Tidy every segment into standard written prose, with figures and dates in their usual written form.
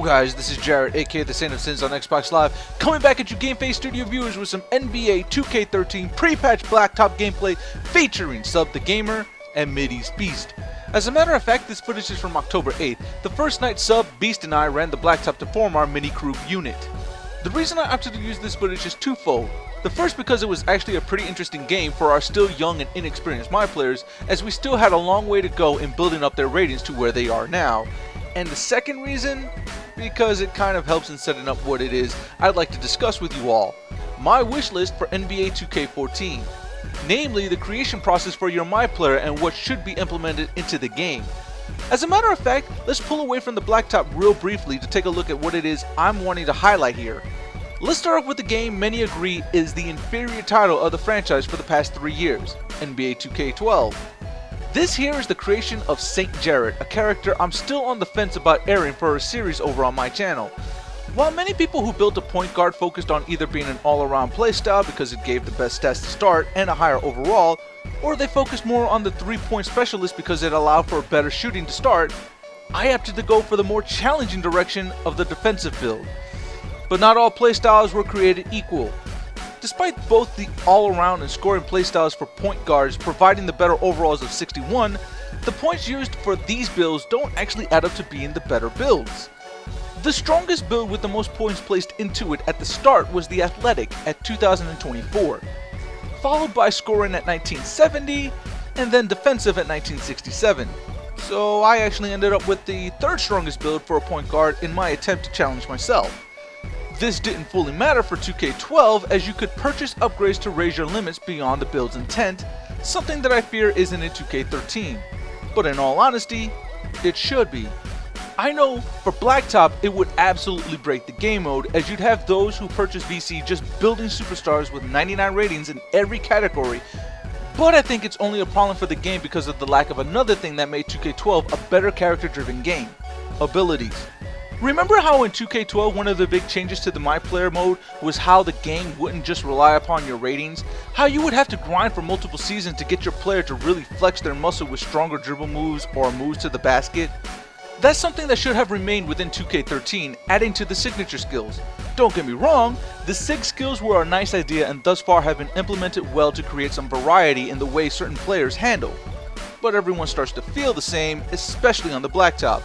guys, this is Jared, aka the Saint of Sins on Xbox Live, coming back at you GameFaceStudio viewers with some NBA 2K13 pre-patch Blacktop gameplay featuring Sub the Gamer and Mideast Beast. As a matter of fact, this footage is from October 8th. The first night Sub, Beast, and I ran the Blacktop to form our mini crew unit. The reason I opted to use this footage is twofold. The first because it was actually a pretty interesting game for our still young and inexperienced MyPlayers, as we still had a long way to go in building up their ratings to where they are now. And the second reason, because it kind of helps in setting up what it is I'd like to discuss with you all. My wish list for NBA 2K14. Namely, the creation process for your MyPlayer and what should be implemented into the game. As a matter of fact, let's pull away from the Blacktop real briefly to take a look at what it is I'm wanting to highlight here. Let's start off with the game many agree is the inferior title of the franchise for the past 3 years, NBA 2K12. This here is the creation of Saint Jarrett, a character I'm still on the fence about airing for a series over on my channel. While many people who built a point guard focused on either being an all-around playstyle because it gave the best stats to start and a higher overall, or they focused more on the 3-point specialist because it allowed for better shooting to start, I opted to go for the more challenging direction of the defensive build. But not all playstyles were created equal. Despite both the all-around and scoring playstyles for point guards providing the better overalls of 61, the points used for these builds don't actually add up to being the better builds. The strongest build with the most points placed into it at the start was the Athletic at 2024, followed by scoring at 1970, and then defensive at 1967. So I actually ended up with the third strongest build for a point guard in my attempt to challenge myself. This didn't fully matter for 2K12 as you could purchase upgrades to raise your limits beyond the build's intent, something that I fear isn't in 2K13. But in all honesty, it should be. I know for Blacktop it would absolutely break the game mode as you'd have those who purchase VC just building superstars with 99 ratings in every category, but I think it's only a problem for the game because of the lack of another thing that made 2K12 a better character driven game: abilities. Remember how in 2K12 one of the big changes to the MyPlayer mode was how the game wouldn't just rely upon your ratings? How you would have to grind for multiple seasons to get your player to really flex their muscle with stronger dribble moves or moves to the basket? That's something that should have remained within 2K13, adding to the signature skills. Don't get me wrong, the SIG skills were a nice idea and thus far have been implemented well to create some variety in the way certain players handle. But everyone starts to feel the same, especially on the Blacktop.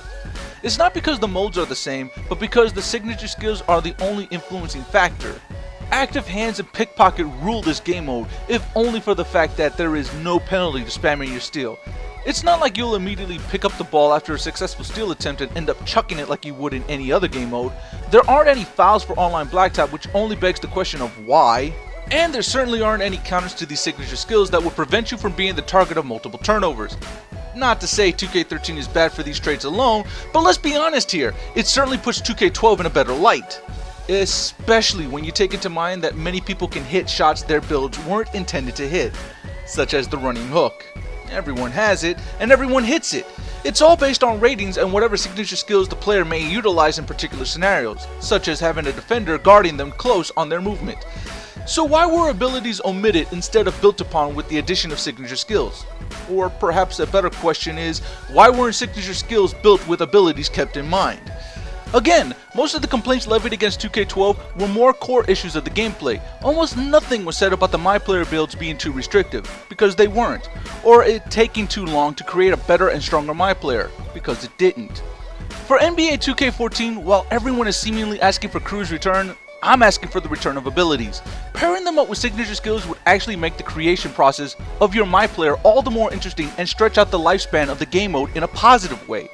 It's not because the modes are the same, but because the signature skills are the only influencing factor. Active hands and pickpocket rule this game mode, if only for the fact that there is no penalty to spamming your steal. It's not like you'll immediately pick up the ball after a successful steal attempt and end up chucking it like you would in any other game mode. There aren't any fouls for online Blacktop, which only begs the question of why. And there certainly aren't any counters to these signature skills that will prevent you from being the target of multiple turnovers. Not to say 2K13 is bad for these traits alone, but let's be honest here, it certainly puts 2K12 in a better light. Especially when you take into mind that many people can hit shots their builds weren't intended to hit, such as the running hook. Everyone has it, and everyone hits it. It's all based on ratings and whatever signature skills the player may utilize in particular scenarios, such as having a defender guarding them close on their movement. So why were abilities omitted instead of built upon with the addition of signature skills? Or perhaps a better question is, why weren't signature skills built with abilities kept in mind? Again, most of the complaints levied against 2K12 were more core issues of the gameplay. Almost nothing was said about the MyPlayer builds being too restrictive, because they weren't, or it taking too long to create a better and stronger MyPlayer, because it didn't. For NBA 2K14, while everyone is seemingly asking for crew's return, I'm asking for the return of abilities. Pairing them up with signature skills would actually make the creation process of your MyPlayer all the more interesting and stretch out the lifespan of the game mode in a positive way.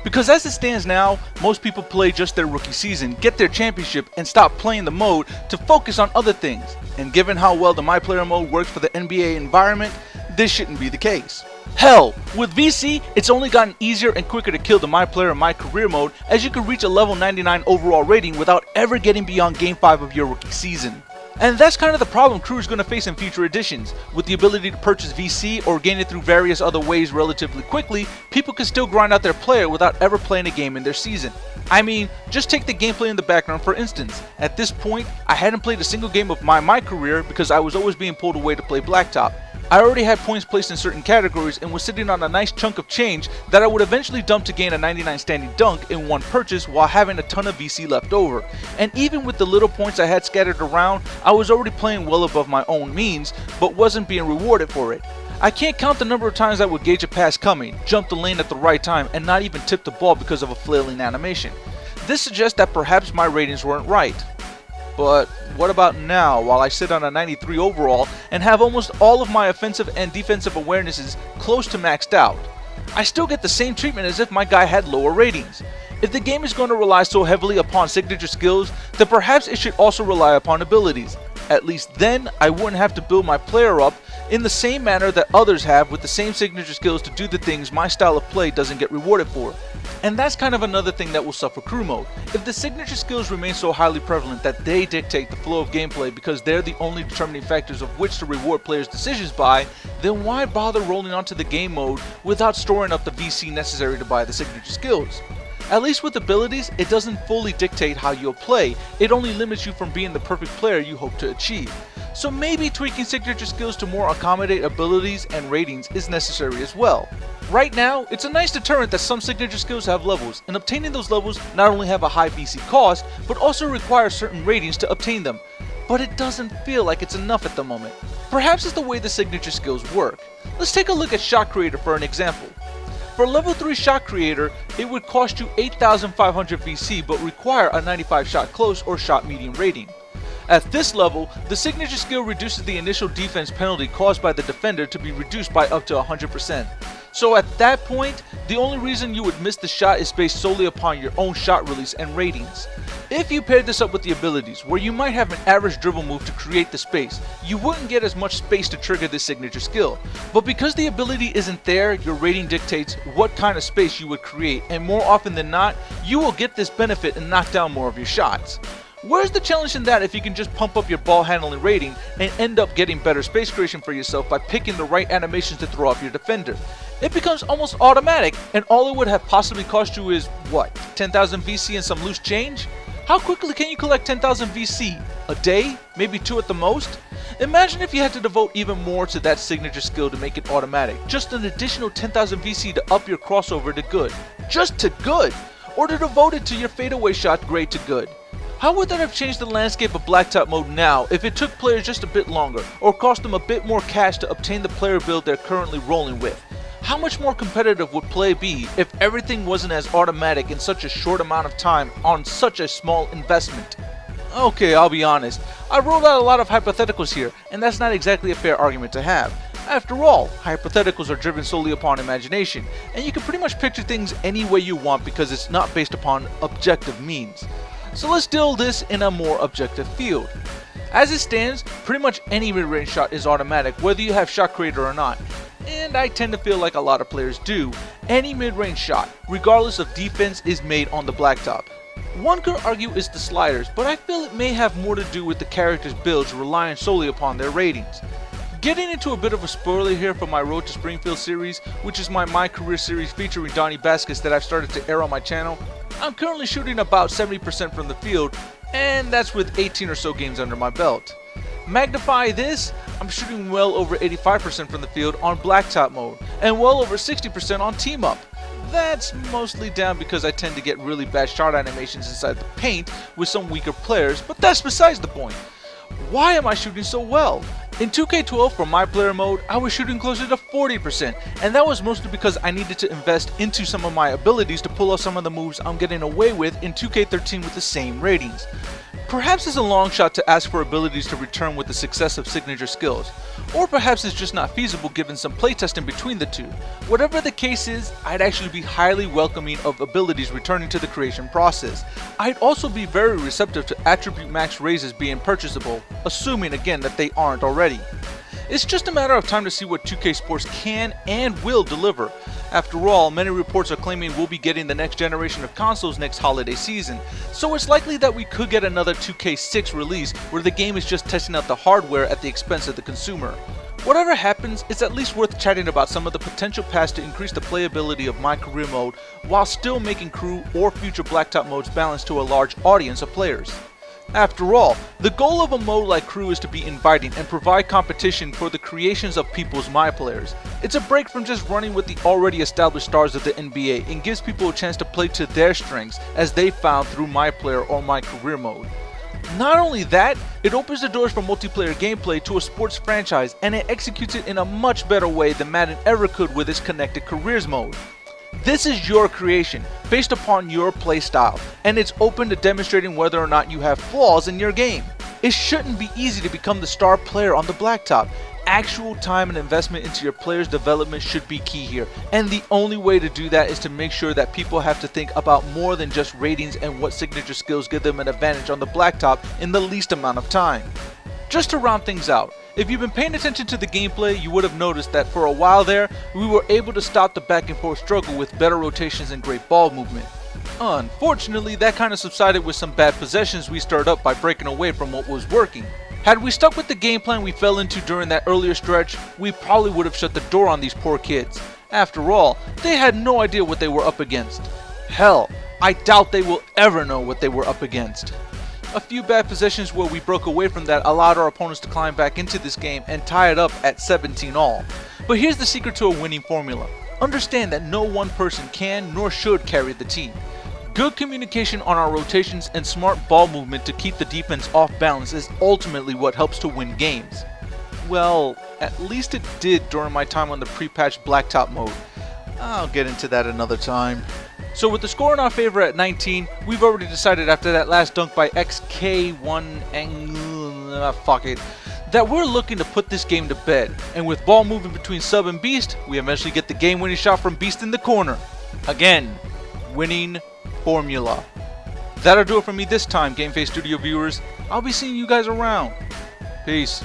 Because as it stands now, most people play just their rookie season, get their championship, and stop playing the mode to focus on other things. And given how well the MyPlayer mode works for the NBA environment, this shouldn't be the case. Hell, with VC, it's only gotten easier and quicker to kill the MyPlayer and MyCareer mode, as you can reach a level 99 overall rating without ever getting beyond Game 5 of your rookie season. And that's kind of the problem crew is going to face in future editions. With the ability to purchase VC or gain it through various other ways relatively quickly, people can still grind out their player without ever playing a game in their season. I mean, just take the gameplay in the background for instance. At this point, I hadn't played a single game of MyCareer because I was always being pulled away to play Blacktop. I already had points placed in certain categories and was sitting on a nice chunk of change that I would eventually dump to gain a 99 standing dunk in one purchase while having a ton of VC left over. And even with the little points I had scattered around, I was already playing well above my own means, but wasn't being rewarded for it. I can't count the number of times I would gauge a pass coming, jump the lane at the right time, and not even tip the ball because of a flailing animation. This suggests that perhaps my ratings weren't right. But what about now, while I sit on a 93 overall and have almost all of my offensive and defensive awarenesses close to maxed out? I still get the same treatment as if my guy had lower ratings. If the game is going to rely so heavily upon signature skills, then perhaps it should also rely upon abilities. At least then, I wouldn't have to build my player up in the same manner that others have with the same signature skills to do the things my style of play doesn't get rewarded for. And that's kind of another thing that will suffer crew mode. If the signature skills remain so highly prevalent that they dictate the flow of gameplay because they're the only determining factors of which to reward players' decisions by, then why bother rolling onto the game mode without storing up the VC necessary to buy the signature skills? At least with abilities, it doesn't fully dictate how you'll play, it only limits you from being the perfect player you hope to achieve. So maybe tweaking signature skills to more accommodate abilities and ratings is necessary as well. Right now, it's a nice deterrent that some signature skills have levels, and obtaining those levels not only have a high VC cost, but also require certain ratings to obtain them. But it doesn't feel like it's enough at the moment. Perhaps it's the way the signature skills work. Let's take a look at Shot Creator for an example. For level 3 Shot Creator, it would cost you 8,500 VC but require a 95 shot close or shot medium rating. At this level, the signature skill reduces the initial defense penalty caused by the defender to be reduced by up to 100%. So at that point, the only reason you would miss the shot is based solely upon your own shot release and ratings. If you paired this up with the abilities, where you might have an average dribble move to create the space, you wouldn't get as much space to trigger this signature skill. But because the ability isn't there, your rating dictates what kind of space you would create, and more often than not, you will get this benefit and knock down more of your shots. Where's the challenge in that if you can just pump up your ball handling rating and end up getting better space creation for yourself by picking the right animations to throw off your defender? It becomes almost automatic, and all it would have possibly cost you is, what, 10,000 VC and some loose change? How quickly can you collect 10,000 VC? A day? Maybe 2 at the most? Imagine if you had to devote even more to that signature skill to make it automatic. Just an additional 10,000 VC to up your crossover to good. Just to good! Or to devote it to your fadeaway shot grade to good. How would that have changed the landscape of Blacktop mode now if it took players just a bit longer, or cost them a bit more cash to obtain the player build they're currently rolling with? How much more competitive would play be if everything wasn't as automatic in such a short amount of time on such a small investment? Okay, I'll be honest, I rolled out a lot of hypotheticals here, and that's not exactly a fair argument to have. After all, hypotheticals are driven solely upon imagination, and you can pretty much picture things any way you want because it's not based upon objective means. So let's deal this in a more objective field. As it stands, pretty much any mid-range shot is automatic whether you have Shot Creator or not. And I tend to feel like a lot of players do. Any mid-range shot, regardless of defense, is made on the Blacktop. One could argue it's the sliders, but I feel it may have more to do with the characters' builds relying solely upon their ratings. Getting into a bit of a spoiler here for my Road to Springfield series, which is my MyCareer series featuring Donnie Baskets that I've started to air on my channel, I'm currently shooting about 70% from the field, and that's with 18 or so games under my belt. Magnify this, I'm shooting well over 85% from the field on Blacktop mode, and well over 60% on Team Up. That's mostly down because I tend to get really bad shot animations inside the paint with some weaker players, but that's besides the point. Why am I shooting so well? In 2K12 for MyPlayer mode, I was shooting closer to 40%, and that was mostly because I needed to invest into some of my abilities to pull off some of the moves I'm getting away with in 2K13 with the same ratings. Perhaps it's a long shot to ask for abilities to return with the success of signature skills, or perhaps it's just not feasible given some playtesting between the two. Whatever the case is, I'd actually be highly welcoming of abilities returning to the creation process. I'd also be very receptive to attribute max raises being purchasable, assuming again that they aren't already. It's just a matter of time to see what 2K Sports can and will deliver. After all, many reports are claiming we'll be getting the next generation of consoles next holiday season, so it's likely that we could get another 2K6 release where the game is just testing out the hardware at the expense of the consumer. Whatever happens, it's at least worth chatting about some of the potential paths to increase the playability of MyCareer mode while still making crew or future Blacktop modes balanced to a large audience of players. After all, the goal of a mode like Crew is to be inviting and provide competition for the creations of people's MyPlayers. It's a break from just running with the already established stars of the NBA and gives people a chance to play to their strengths as they found through MyPlayer or MyCareer mode. Not only that, it opens the doors for multiplayer gameplay to a sports franchise, and it executes it in a much better way than Madden ever could with its Connected Careers mode. This is your creation, based upon your playstyle, and it's open to demonstrating whether or not you have flaws in your game. It shouldn't be easy to become the star player on the Blacktop. Actual time and investment into your player's development should be key here, and the only way to do that is to make sure that people have to think about more than just ratings and what signature skills give them an advantage on the Blacktop in the least amount of time. Just to round things out, if you've been paying attention to the gameplay, you would have noticed that for a while there, we were able to stop the back and forth struggle with better rotations and great ball movement. Unfortunately, that kind of subsided with some bad possessions we stirred up by breaking away from what was working. Had we stuck with the game plan we fell into during that earlier stretch, we probably would have shut the door on these poor kids. After all, they had no idea what they were up against. Hell, I doubt they will ever know what they were up against. A few bad possessions where we broke away from that allowed our opponents to climb back into this game and tie it up at 17 all. But here's the secret to a winning formula. Understand that no one person can nor should carry the team. Good communication on our rotations and smart ball movement to keep the defense off balance is ultimately what helps to win games. Well, at least it did during my time on the pre-patched Blacktop mode. I'll get into that another time. So with the score in our favor at 19, we've already decided after that last dunk by xChaseMoney, that we're looking to put this game to bed. And with ball moving between Sub and Beast, we eventually get the game-winning shot from Beast in the corner. Again, winning formula. That'll do it for me this time, GameFace Studio viewers. I'll be seeing you guys around. Peace.